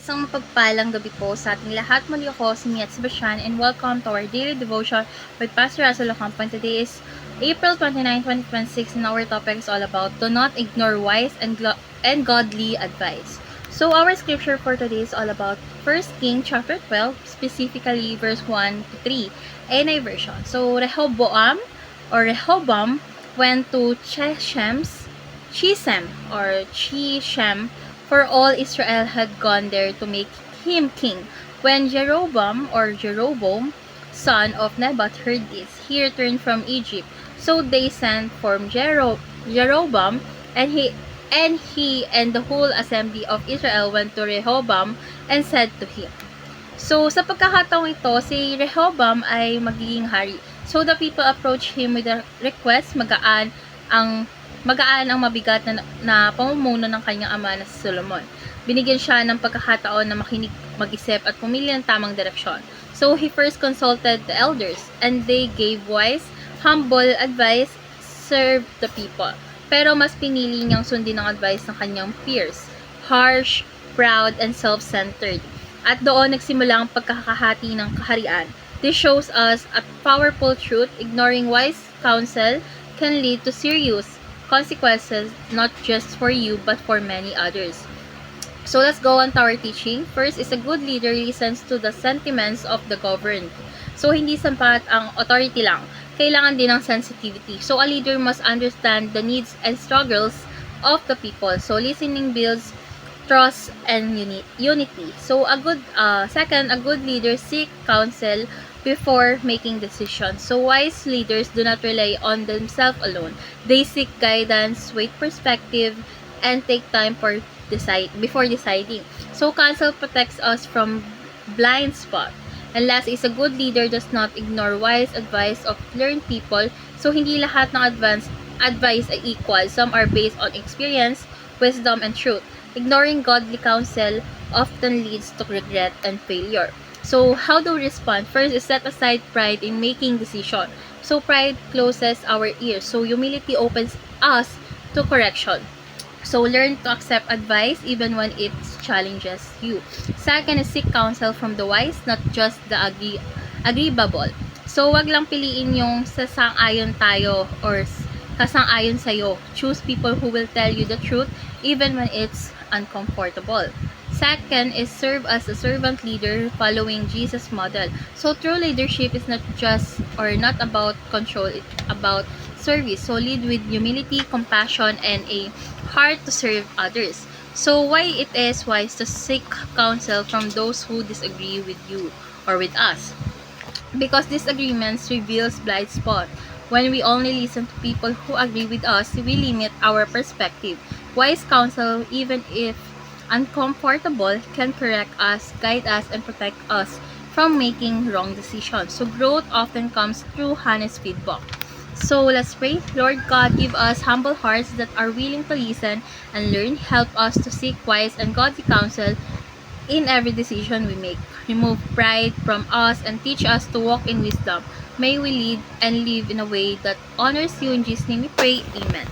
Isang mapagpalang gabi po sa ating lahat. Muli ako si Miat Sebastian and welcome to our daily devotion with Pastor Russell Ocampo. Today is April 29, 2026 and our topic is all about do not ignore wise and godly advice. So our scripture for today is all about 1 Kings chapter 12, specifically verse 1 to 3, NIV version. So Rehoboam went to Shechem, for all Israel had gone there to make him king. When Jeroboam, son of Nebat, heard this, he returned from Egypt. So they sent for Jeroboam, and he and the whole assembly of Israel went to Rehoboam and said to him. So, sa pagkakataong ito, si Rehoboam ay magiging hari. So, the people approached him with a request, ang mabigat na pamumuno ng kanyang ama na si Solomon. Binigyan siya ng pagkakataon na makinig, mag-isip at pumili ng tamang direksyon. So, he first consulted the elders and they gave wise, humble advice, serve the people. Pero mas pinili niyang sundin ang advice ng kanyang peers, harsh, proud, and self-centered. At doon nagsimula ang pagkakahati ng kaharian. This shows us a powerful truth. Ignoring wise counsel can lead to serious consequences, not just for you, but for many others. So let's go on to our teaching. First is a good leader listens to the sentiments of the governed. So hindi sapat ang authority lang. Kailangan din ng sensitivity. So a leader must understand the needs and struggles of the people. So listening builds trust and unity. So a good leader seek counsel before making decisions. So wise leaders do not rely on themselves alone. They seek guidance, wait perspective, and take time before deciding. So counsel protects us from blind spot. And last is a good leader does not ignore wise advice of learned people. So hindi lahat ng advice ay equal. Some are based on experience, wisdom, and truth. Ignoring godly counsel often leads to regret and failure. So, how do we respond? First is set aside pride in making decision. So, pride closes our ears. So, humility opens us to correction. So, learn to accept advice even when it challenges you. Second is seek counsel from the wise, not just the agreeable. So, wag lang piliin yung sasang-ayon tayo or kasang-ayon sa'yo. Choose people who will tell you the truth even when it's uncomfortable. Second is serve as a servant leader following Jesus' model. So true leadership is not about control, it's about service. So lead with humility, compassion, and a heart to serve others. So why it is wise to seek counsel from those who disagree with you or with us? Because disagreements reveals blind spot. When we only listen to people who agree with us, we limit our perspective. Wise counsel, even if uncomfortable, can correct us, guide us, and protect us from making wrong decisions. So growth often comes through honest feedback. So let's pray. Lord God, give us humble hearts that are willing to listen and learn. Help us to seek wise and godly counsel in every decision we make. Remove pride from us and teach us to walk in wisdom. May we lead and live in a way that honors you. In Jesus' name we pray. Amen.